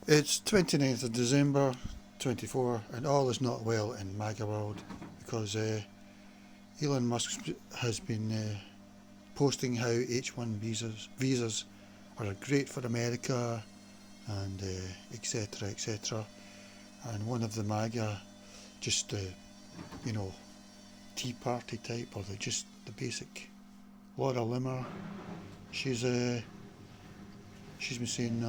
It's 29th of December 24 and all is not well in MAGA world because Elon Musk has been posting how H1 visas are great for America and etc etc, and one of the MAGA just Tea Party type, or the basic Laura Loomer, she's been saying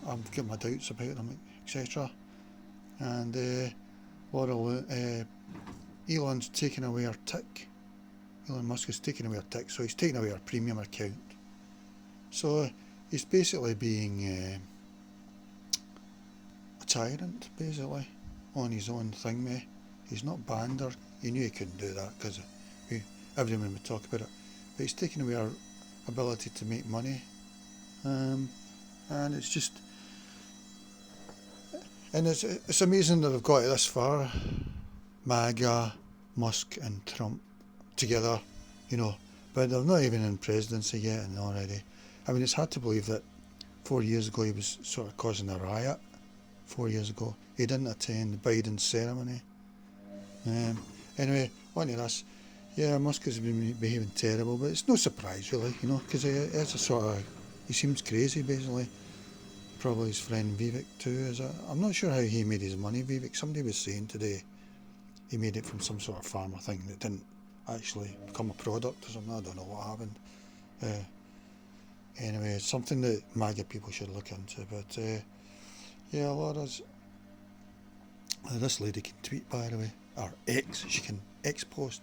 I've got my doubts about them, etc. And Elon's taken away her tick. Elon Musk has taken away her tick, so he's taken away her premium account. So he's basically being a tyrant, basically, on his own thing, mate. He's not banned her. He knew he couldn't do that because everyone would talk about it. But he's taken away our ability to make money. And it's just... And it's amazing that they've got it this far. MAGA, Musk and Trump together, But they're not even in presidency yet, and already. I mean, it's hard to believe that 4 years ago he was sort of causing a riot. 4 years ago. He didn't attend Biden's ceremony. Anyway, on to this. Yeah, Musk has been behaving terrible, but it's no surprise really, because he seems crazy basically. Probably his friend Vivek too. I'm not sure how he made his money, Vivek. Somebody was saying today he made it from some sort of pharma thing that didn't actually become a product or something. I don't know what happened. Anyway, it's something that MAGA people should look into. But yeah, Laura's... this lady can tweet, by the way, or X. She can X post.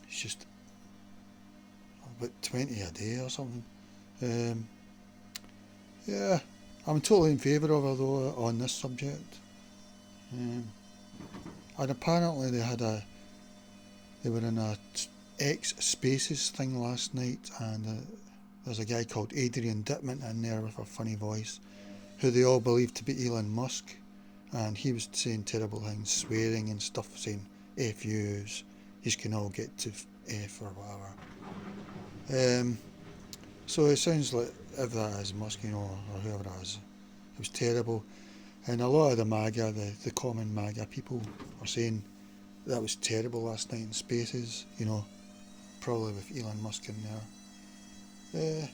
It's just about 20 a day or something. Yeah, I'm totally in favour of her though on this subject. And apparently they were in a X Spaces thing last night, and there's a guy called Adrian Dittman in there with a funny voice, who they all believe to be Elon Musk, and he was saying terrible things, swearing and stuff, saying F yous, you can all get to F or whatever. So it sounds like, if that is Musk, or whoever that is, it was terrible. And a lot of the MAGA, the common MAGA people, are saying that was terrible last night in Spaces, probably with Elon Musk in there.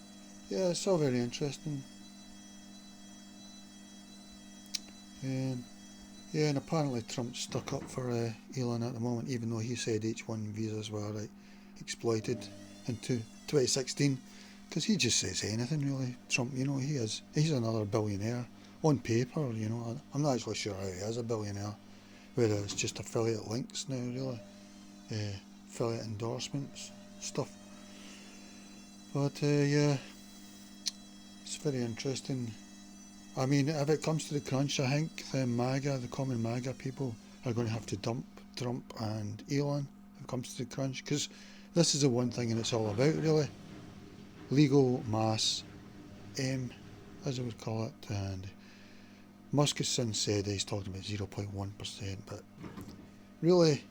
Yeah, it's all very interesting. Yeah, and apparently Trump's stuck up for Elon at the moment, even though he said H1 visas were exploited in 2016. Because he just says anything really, Trump, he's another billionaire on paper, I'm not actually sure how he is a billionaire, whether it's just affiliate links now really, affiliate endorsements, stuff. But yeah, it's very interesting. I mean, if it comes to the crunch, I think the common MAGA people are going to have to dump Trump and Elon if it comes to the crunch, because this is the one thing and it's all about really. Legal mass M, as I would call it, and Musk has since said he's talking about 0.1%, but really,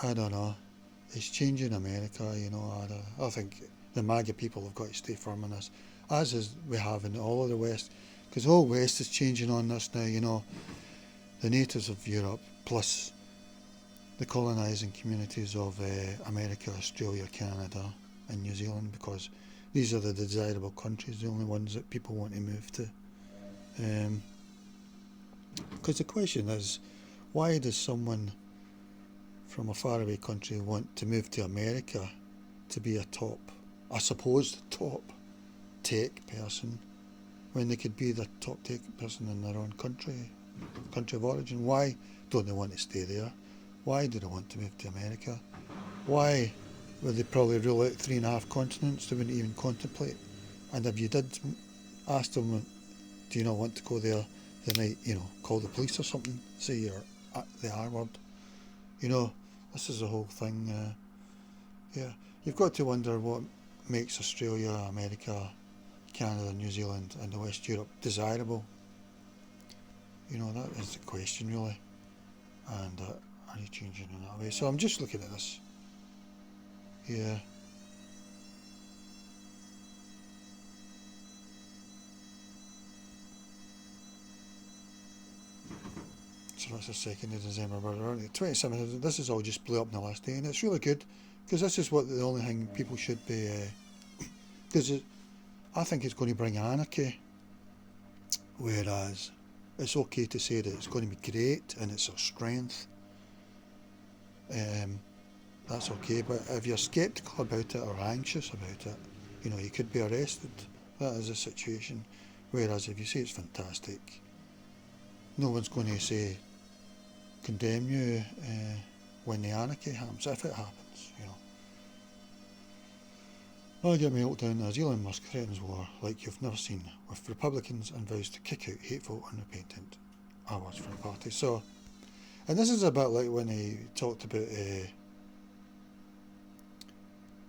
I don't know, it's changing America, I think the MAGA people have got to stay firm on this, as is we have in all of the West, because the whole West is changing on this now, the natives of Europe, plus the colonising communities of America, Australia, Canada and New Zealand, because these are the desirable countries, the only ones that people want to move to. Because the question is, why does someone from a faraway country want to move to America to be a supposed top tech person, when they could be the top tech person in their own country of origin? Why don't they want to stay there? Why do they want to move to America? Why would they probably rule out 3.5 continents they wouldn't even contemplate? And if you did ask them, do you not want to go there, they might, call the police or something, say you're at the R word. This is the whole thing. Yeah, you've got to wonder what makes Australia, America, Canada, New Zealand and the West Europe desirable. That is the question really. And are you changing in that way? So I'm just looking at this. Yeah. So that's the 2nd of December. We're the 27th. This is all just blew up in the last day, and it's really good because this is what the only thing people should be. Because I think it's going to bring anarchy, whereas it's okay to say that it's going to be great and it's a strength. That's okay, but if you're sceptical about it or anxious about it, you know, you could be arrested. That is a situation. Whereas if you say it's fantastic, no one's going to say condemn you when the anarchy happens, if it happens, you know. I get me down as Elon Musk threatens war like you've never seen, with Republicans and vows to kick out hateful, unrepentant hours for the party. So, and this is a bit like when he talked about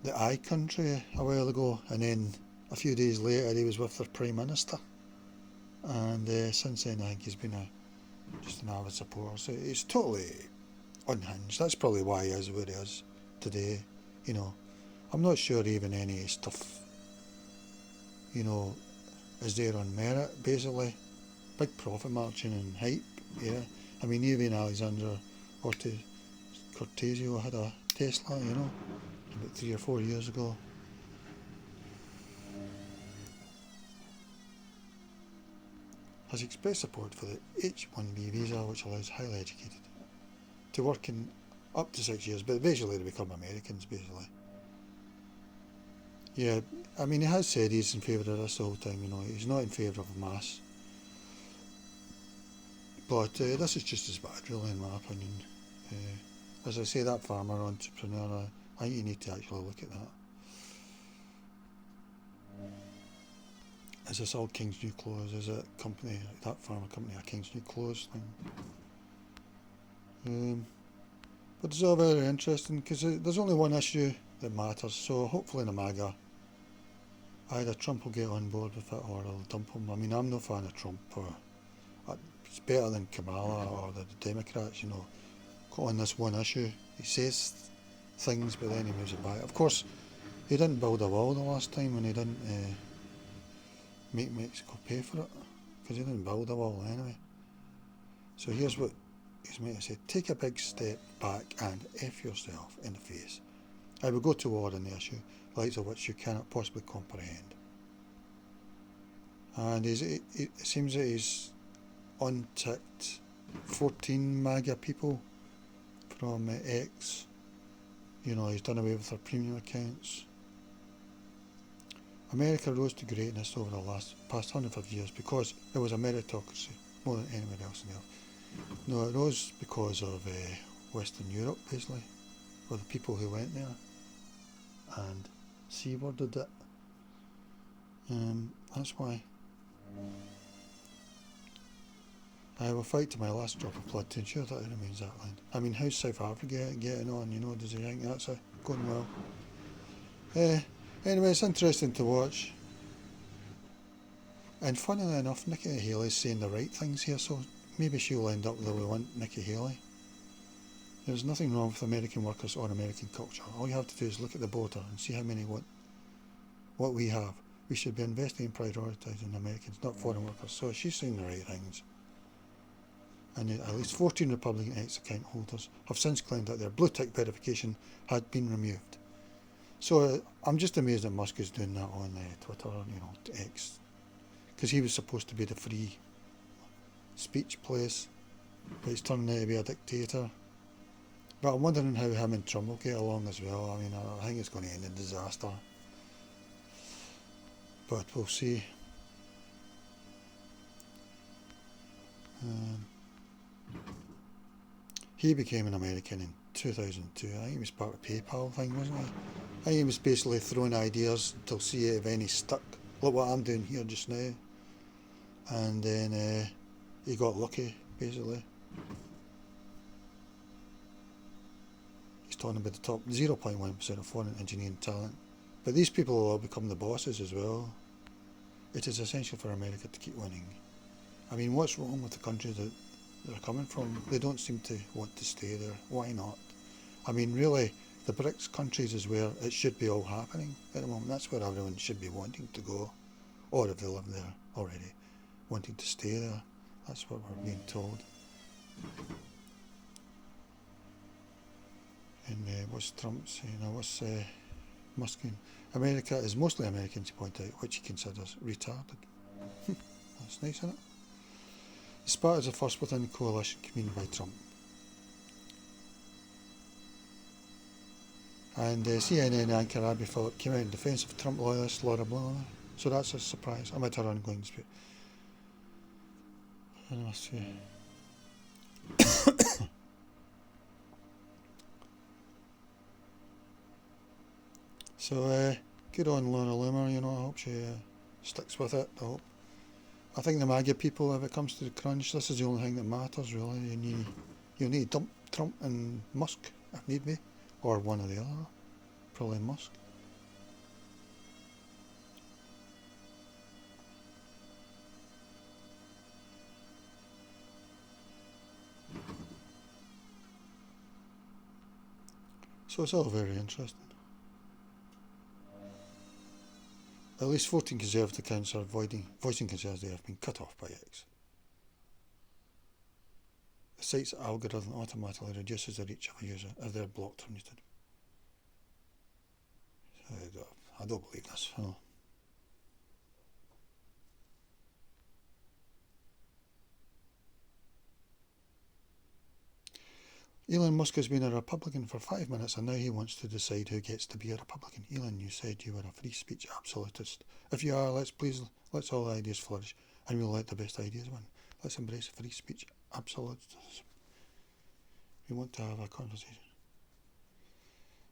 the I country a while ago, and then a few days later he was with their Prime Minister. And since then I think he's been just an avid supporter. So he's totally unhinged. That's probably why he is where he is today. You know, I'm not sure even any stuff, you know, is there on merit, basically. Big profit margin and hype, yeah. I mean, even Alexander Cortesio had a Tesla, you know, about 3 or 4 years ago. Has expressed support for the H-1B visa, which allows highly educated to work in up to 6 years, but basically to become Americans, basically. Yeah, I mean, he has said he's in favour of this the whole time, you know, he's not in favour of mass. But this is just as bad, really, in my opinion. As I say, that farmer entrepreneur, I think you need to actually look at that. Is this all King's New Clothes? Is it company, that pharma company, a King's New Clothes thing? But it's all very interesting because there's only one issue that matters. So hopefully in the MAGA, either Trump will get on board with it or he'll dump him. I mean, I'm no fan of Trump. It's better than Kamala or the Democrats, you know, on this one issue. He says things, but then he moves it back. Of course, he didn't build a wall the last time, and he didn't make Mexico pay for it, because he didn't build a wall anyway. So here's what he's meant to say: take a big step back and F yourself in the face. I will go to war on the issue, the likes of which you cannot possibly comprehend. And it seems that he's unticked 14 MAGA people from X. You know, he's done away with their premium accounts. America rose to greatness over the past 150 years because it was a meritocracy more than anywhere else in the earth. No, it rose because of Western Europe, basically, or the people who went there and C-worded it. That's why. I will fight to my last drop of blood to ensure that it remains that land. I mean, how's South Africa getting on? You know, does he think that's going well? Anyway, it's interesting to watch. And funnily enough, Nikki Haley's saying the right things here, so maybe she'll end up where we want Nikki Haley. There's nothing wrong with American workers or American culture. All you have to do is look at the border and see how many what we have. We should be investing in prioritising Americans, not foreign workers. So she's saying the right things. And at least 14 Republican ex-account holders have since claimed that their blue tick verification had been removed. So I'm just amazed that Musk is doing that on Twitter, you know, X, because he was supposed to be the free speech place, but he's turning out to be a dictator. But I'm wondering how him and Trump will get along as well. I mean, I think it's going to end in disaster, but we'll see. He became an American in 2002. I think he was part of the PayPal thing, wasn't he? I think he was basically throwing ideas to see if any stuck. Look what I'm doing here just now. And then he got lucky, basically. He's talking about the top 0.1% of foreign engineering talent. But these people will all become the bosses as well. It is essential for America to keep winning. I mean, what's wrong with the countries that they're coming from? They don't seem to want to stay there. Why not? I mean, really, the BRICS countries is where it should be all happening at the moment. That's where everyone should be wanting to go, or if they live there already, wanting to stay there. That's what we're being told. And what's Trump saying? What's Musk saying? America is mostly Americans, he pointed out, which he considers retarded. That's nice, isn't it? The spat is the first within the coalition convened by Trump. And CNN anchor Abby Phillip came out in defence of Trump loyalist Laura Blah. So that's a surprise amid her ongoing dispute. And let's see. So good on Laura Loomer, you know, I hope she sticks with it. I think the MAGA people, if it comes to the crunch, this is the only thing that matters really. You need to dump Trump and Musk if need be, or one or the other, probably Musk. So it's all very interesting. At least 14 Conservative accounts are voicing concerns they have been cut off by X. The site's algorithm automatically reduces the reach of a user if they're blocked or muted. I don't believe this. No. Elon Musk has been a Republican for 5 minutes and now he wants to decide who gets to be a Republican. Elon, you said you were a free speech absolutist. If you are, let's all ideas flourish and we'll let the best ideas win. Let's embrace free speech absolutism. We want to have a conversation.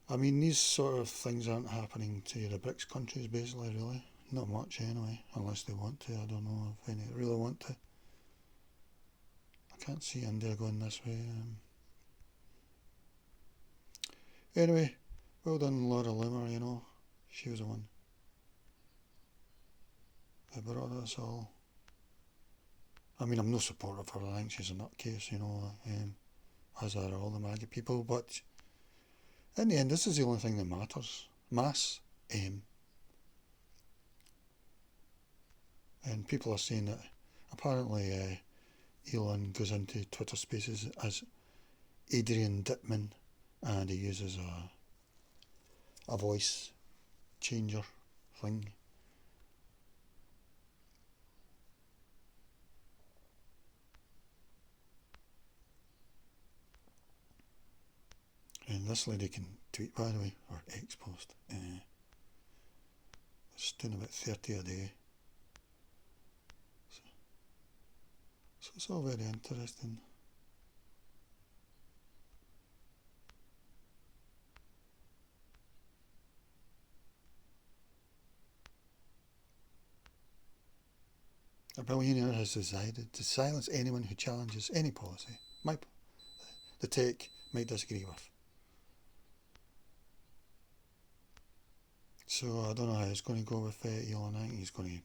I mean, these sort of things aren't happening to the BRICS countries, basically, really. Not much, anyway, unless they want to. I don't know if any really want to. I can't see India going this way. Anyway, well done, Laura Loomer, you know. She was the one that brought us all. I mean, I'm no supporter of her. I think she's a nutcase, you know, as are all the MAGA people, but in the end, this is the only thing that matters. Mass aim. And people are saying that apparently Elon goes into Twitter Spaces as Adrian Dittman and he uses a voice changer thing. And this lady can tweet, by the way, or X post. It's doing about 30 a day. So it's all very interesting. A billionaire has decided to silence anyone who challenges any policy the tech might disagree with. So I don't know how it's going to go with Elon. I think he's going to...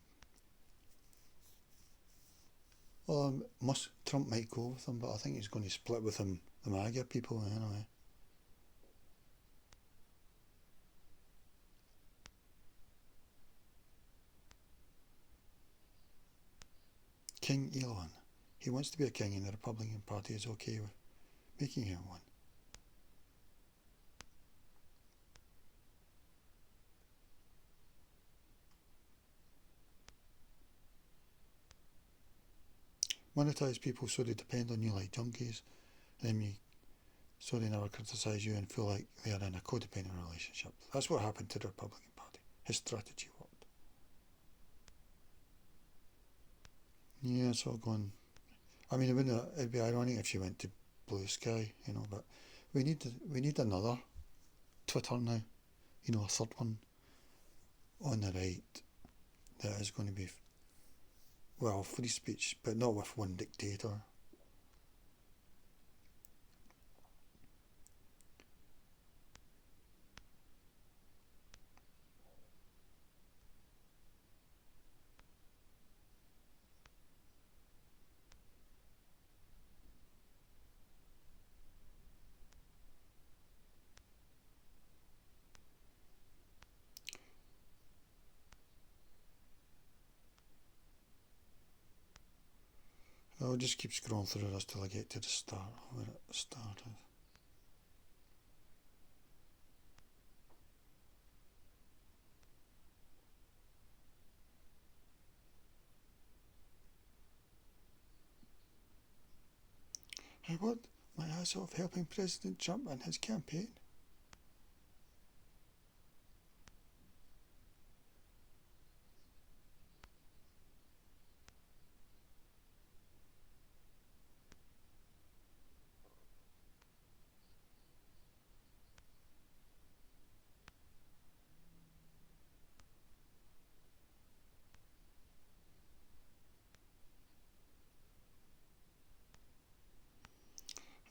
Well, Trump might go with him, but I think he's going to split with him, the MAGA people, anyway. King Elon. He wants to be a king and the Republican Party is okay with making him one. Monetize people so they depend on you like junkies, so they never criticise you and feel like they are in a codependent relationship. That's what happened to the Republican Party. His strategy worked. Yeah, it's all going... I mean, it'd be ironic if she went to Blue Sky, you know, but we need another Twitter now, you know, a third one on the right that is going to be, well, free speech, but not with one dictator. I'll just keep scrolling through this till I get to the start, where it started. What? My ass off helping President Trump and his campaign?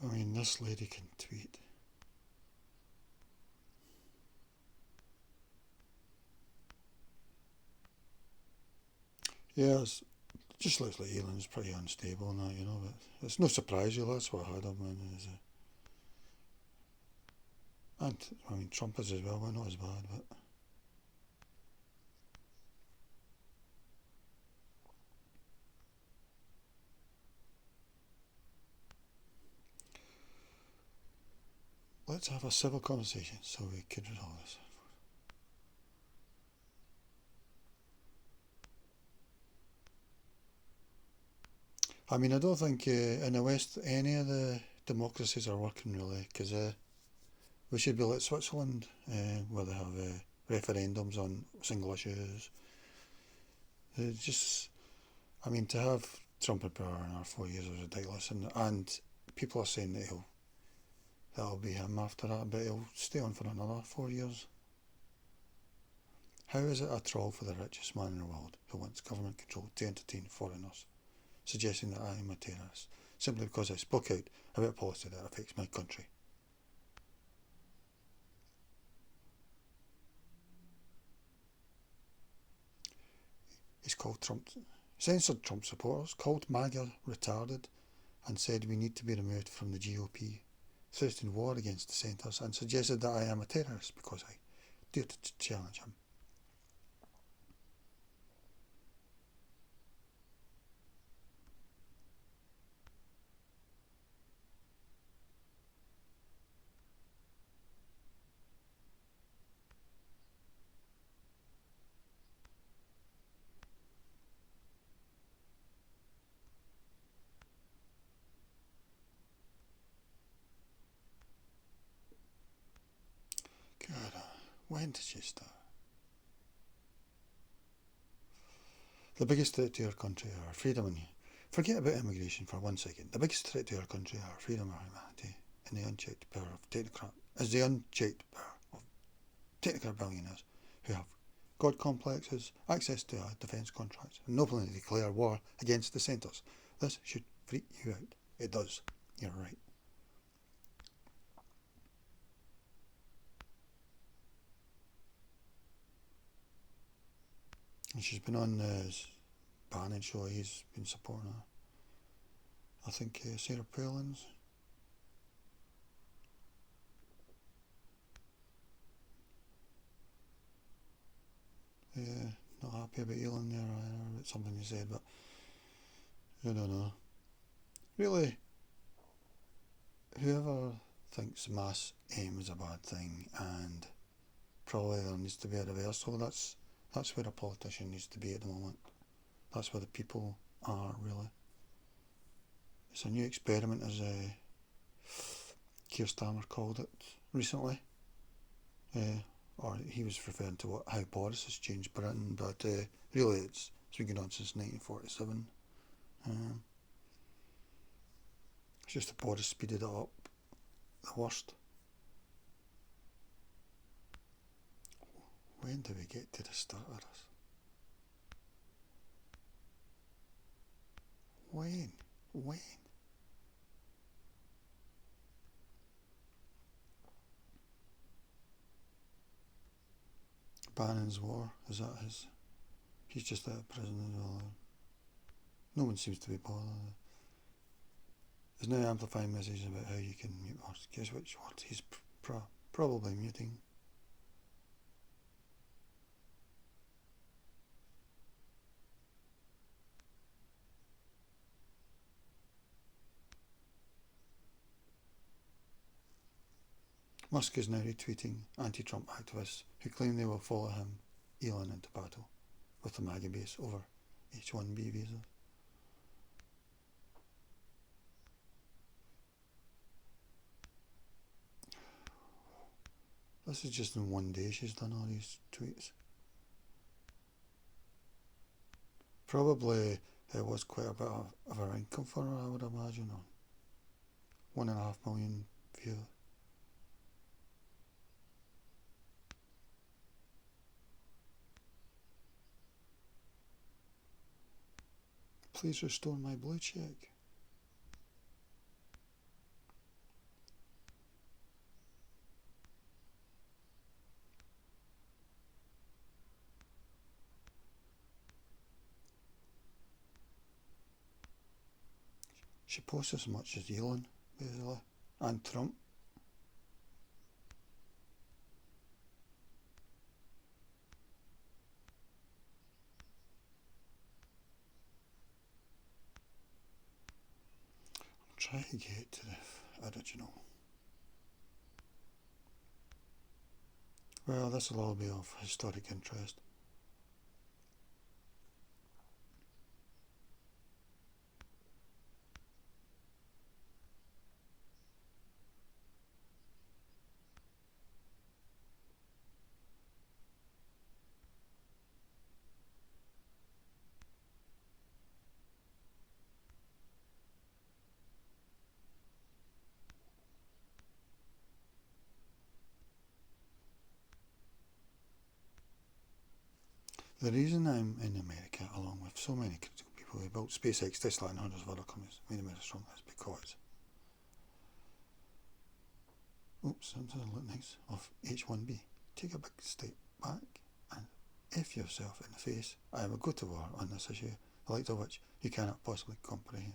I mean, this lady can tweet. Yeah, it just looks like Elon's pretty unstable and that, but it's no surprise, that's what had him in. And, I mean, Trump is as well, but not as bad, but... Let's have a civil conversation so we can resolve this. I mean, I don't think in the West any of the democracies are working really, because we should be like Switzerland, where they have referendums on single issues. I mean, to have Trump in power in our 4 years is ridiculous, and people are saying that that'll be him after that, but he'll stay on for another 4 years. How is it a troll for the richest man in the world who wants government control to entertain foreigners, suggesting that I am a terrorist, simply because I spoke out about a policy that affects my country? He's called Trump, censored Trump supporters, called MAGA retarded, and said we need to be removed from the GOP, threatened war against dissenters, and suggested that I am a terrorist because I dared to challenge him. God, when did you start? The biggest threat to our country are freedom and... Forget about immigration for 1 second. The biggest threat to our country are freedom and humanity and the unchecked power of technocrat billionaires who have God complexes, access to defence contracts, and openly declare war against dissenters. This should freak you out. It does. You're right. And she's been on Bannon show. He's been supporting her. I think Sarah Palin's. Not happy about Elon there either, about something he said, but I don't know. Really, whoever thinks mass aim is a bad thing, and probably there needs to be a reversal. That's where a politician needs to be at the moment. That's where the people are, really. It's a new experiment, as Keir Starmer called it recently. Or he was referring to how Boris has changed Britain, but really it's been going on since 1947. It's just that Boris speeded it up the worst. When do we get to the start of this? When? Bannon's war, is that his? He's just out of prison as well. No one seems to be bothered. There's no amplifying message about how you can mute words. Guess which word he's probably muting. Musk is now retweeting anti-Trump activists who claim they will follow him, Elon, into battle with the MAGA base over H-1B visas. This is just in one day she's done all these tweets. Probably it was quite a bit of a income for her, I would imagine, on 1.5 million views. Please restore my blue check. She posts as much as Elon, basically, and Trump. I'm trying to get to the original. Well, this will all be of historic interest. The reason I'm in America, along with so many critical people who built SpaceX, Tesla and hundreds of other companies, made America strong, is because, something that look nice, of H-1B. Take a big step back and F yourself in the face. I will go to war on this issue, the likes of which you cannot possibly comprehend.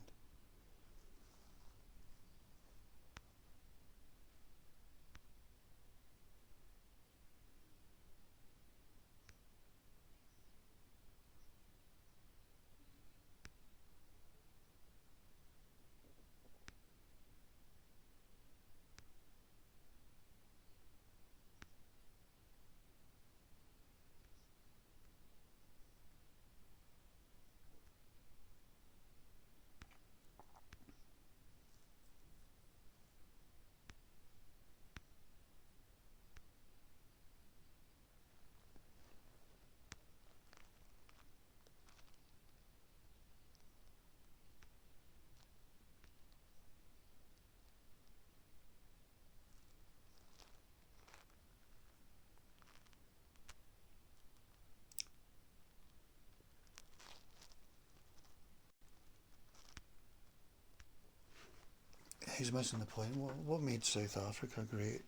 He's missing the point. What made South Africa great,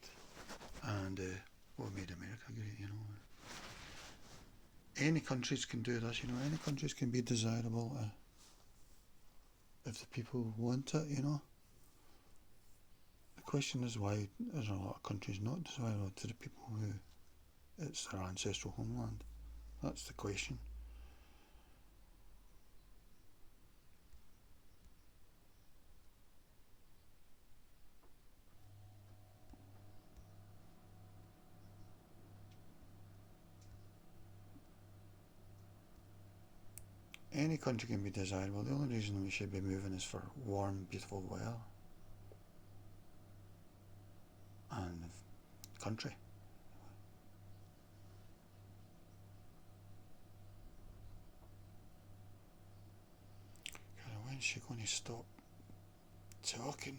and what made America great, you know? Any countries can do this, you know, any countries can be desirable if the people want it, you know. The question is, why is a lot of countries not desirable to the people who it's their ancestral homeland? That's the question. Any country can be desirable. The only reason we should be moving is for warm, beautiful weather and country. God, when's she going to stop talking?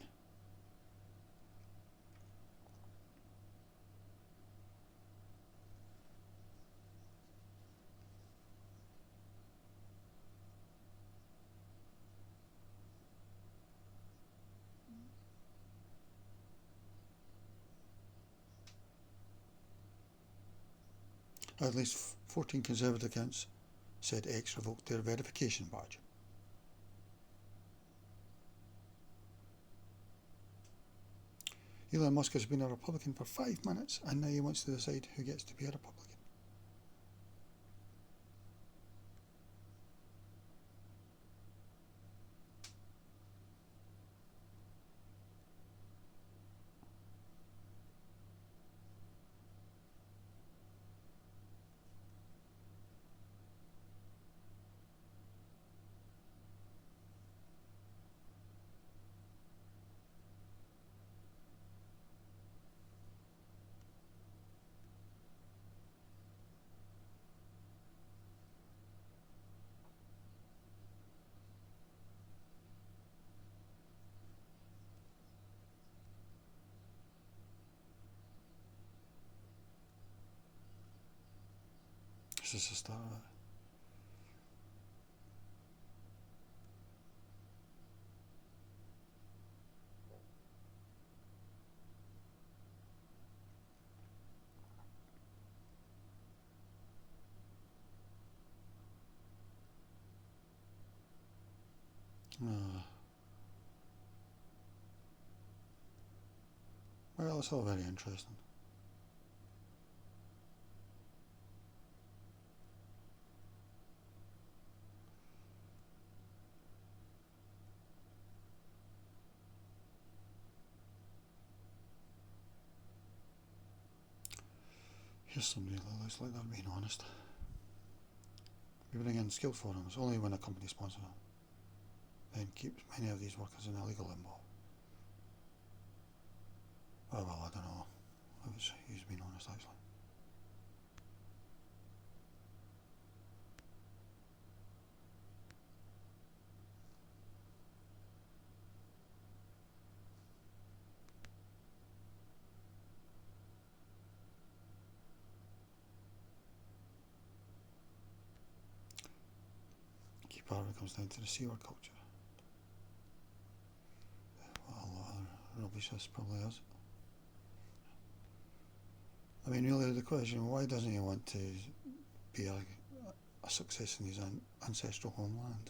At least 14 Conservative accounts said X revoked their verification badge. Elon Musk has been a Republican for 5 minutes and now he wants to decide who gets to be a Republican. this is the start of it. Well, it's all very interesting. Here's somebody that looks like they're being honest. We bring in skilled foreigners only when a company sponsors them, then keeps many of these workers in illegal limbo. Oh, well, I don't know. He's being honest, actually. Key part of it comes down to the C word culture. Well, a lot of rubbish this probably is. I mean, really, the question, why doesn't he want to be a success in his ancestral homeland?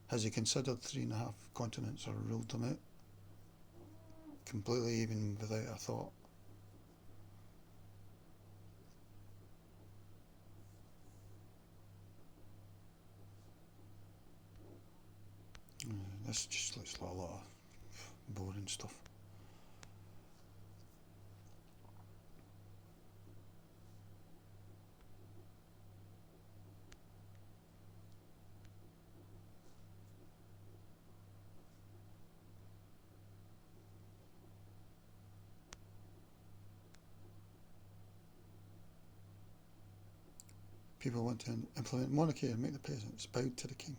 Has he considered 3.5 continents or ruled them out? Completely, even without a thought? This just looks like a lot of boring stuff. People want to implement monarchy and make the peasants bow to the king.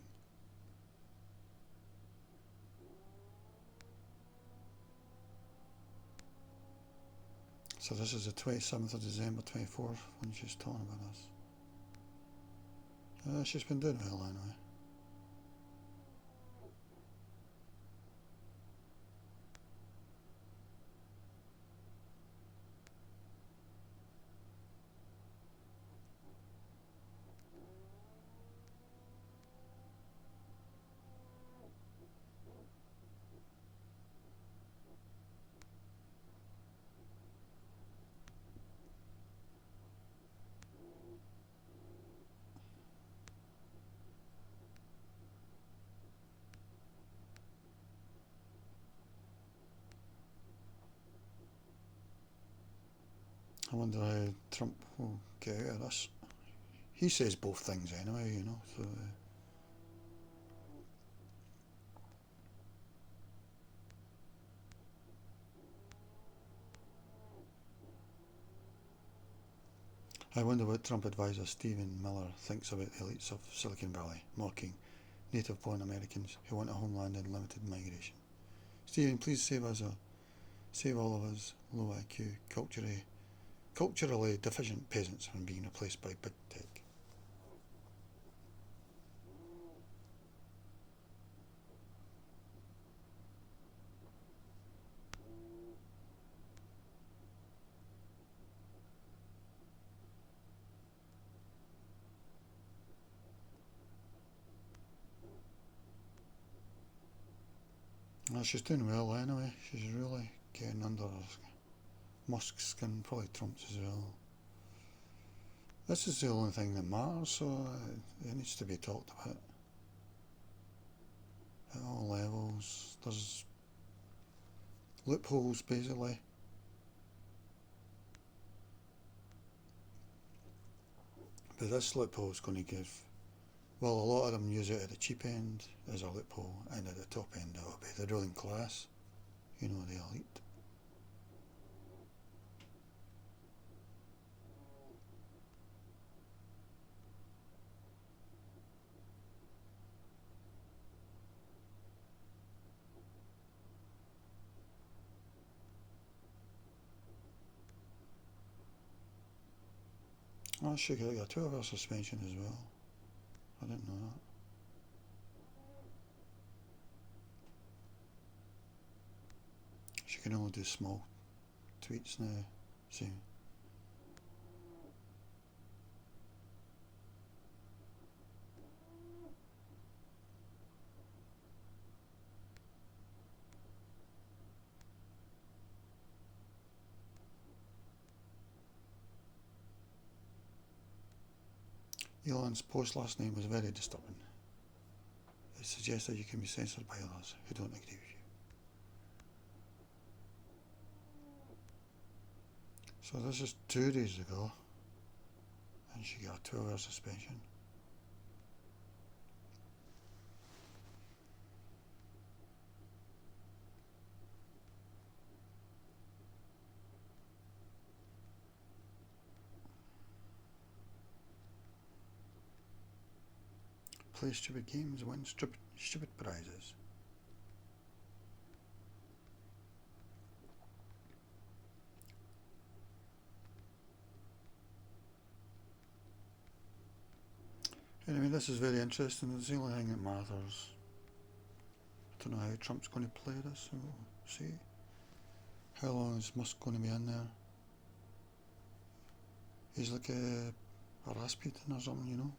So this is the 27th of December 24th when she's talking about this. She's been doing well anyway. I wonder how Trump will get out of this. He says both things anyway, you know, so... I wonder what Trump advisor Stephen Miller thinks about the elites of Silicon Valley mocking native-born Americans who want a homeland and limited migration. Stephen, please save all of us low IQ, culturally deficient peasants from being replaced by big tech. Well, she's doing well anyway. She's really getting under Musk's skin, probably Trump's as well. This is the only thing that matters, so it needs to be talked about at all levels. There's loopholes, basically. But this loophole is going to give... Well, a lot of them use it at the cheap end as a loophole, and at the top end it will be the ruling class, you know, the elite. Oh, she got a 12-hour suspension as well. I didn't know that. She can only do small tweets now. See. Elon's post last night was very disturbing. It suggests that you can be censored by others who don't agree with you. So this is 2 days ago, and she got a 12-hour suspension. Play stupid games, win stupid prizes. Anyway, this is very interesting. It's the only thing that matters. I don't know how Trump's going to play this. We'll see. How long is Musk going to be in there? He's like a Rasputin or something, you know.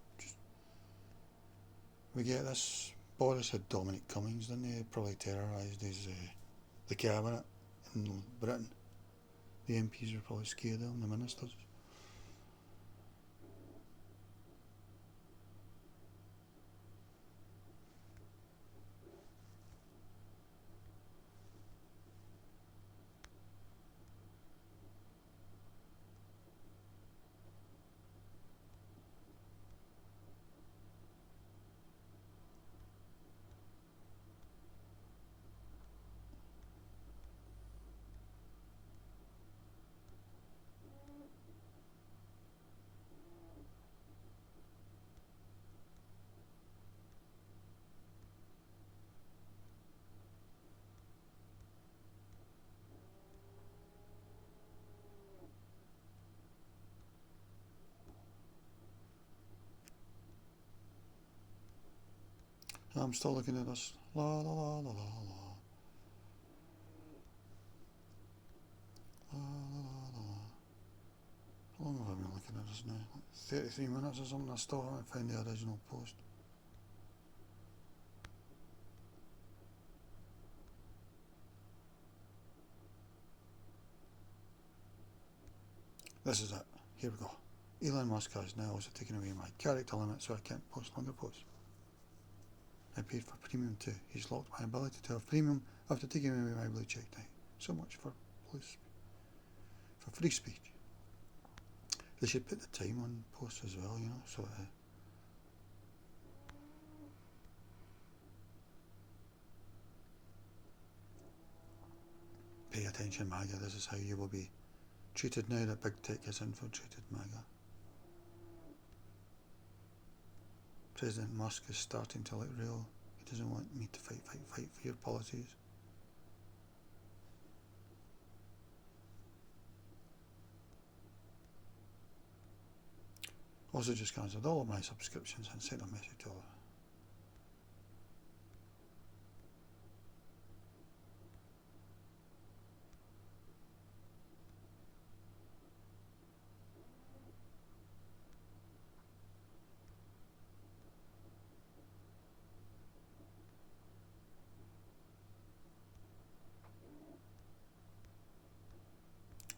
We get this. Boris had Dominic Cummings, didn't he? Probably terrorised the cabinet in Britain. The MPs were probably scared of him, the ministers. I'm still looking at this. La la la la la la. La la la la. How long have I been looking at this now? Like 33 minutes or something. I still haven't found the original post. This is it. Here we go. Elon Musk has now also taken away my character limit, so I can't post longer posts. I paid for premium too. He's locked my ability to have premium after taking away my blue check tag. So much for free speech. They should put the time on posts as well, you know, so pay attention, MAGA. This is how you will be treated now that big tech has infiltrated MAGA. President Musk is starting to look real. He doesn't want me to fight for your policies. Also just cancelled all of my subscriptions and sent a message to all of them.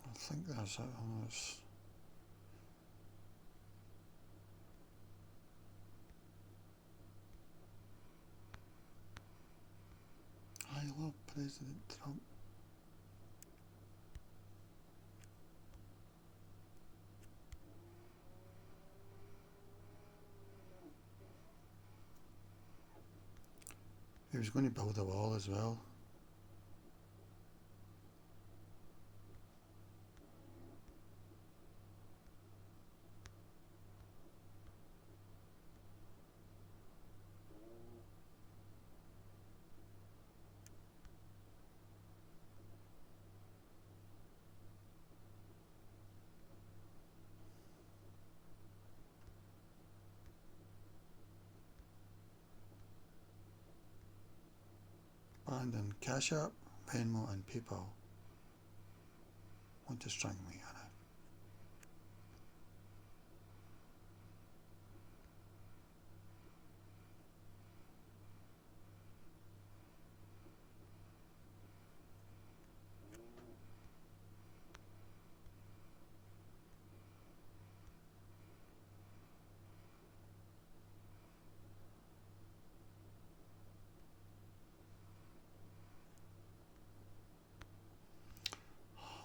I think that's it on this. I love President Trump. He was going to build a wall as well. Brandon, Cash App, Venmo and PayPal want to strangle me, Anna.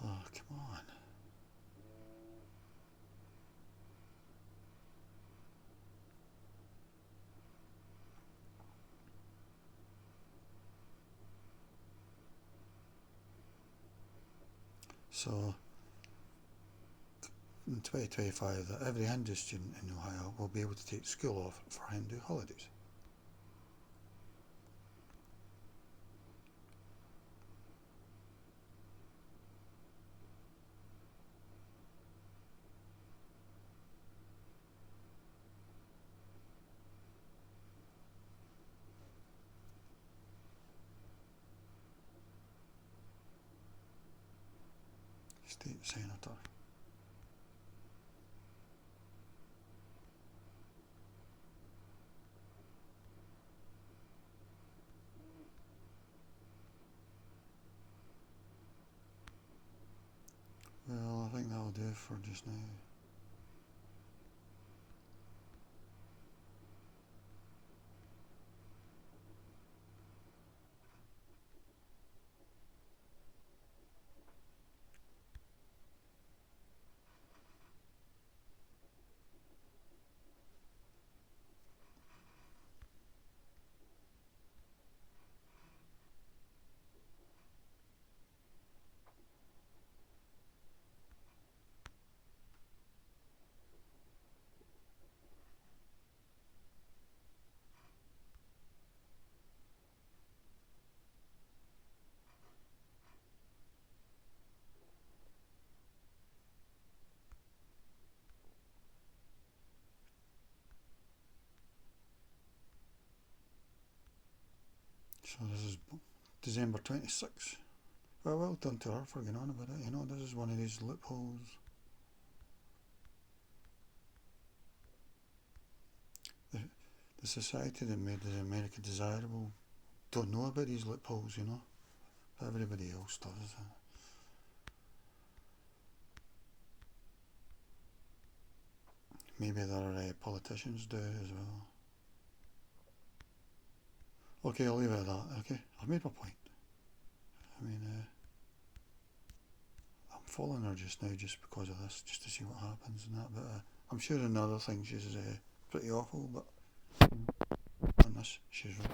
Oh, come on. So, in 2025, that every Hindu student in Ohio will be able to take school off for Hindu holidays. State Senator. Well, I think that'll do for just now. So this is December 26th. Well done to her for getting on about it. You know, this is one of these loopholes. The society that made America desirable don't know about these loopholes, you know. But everybody else does. Maybe their politicians do as well. Okay, I'll leave it at that. Okay, I've made my point. I mean, I'm following her just now just because of this, just to see what happens and that. But I'm sure in other things she's pretty awful, but on this, she's right.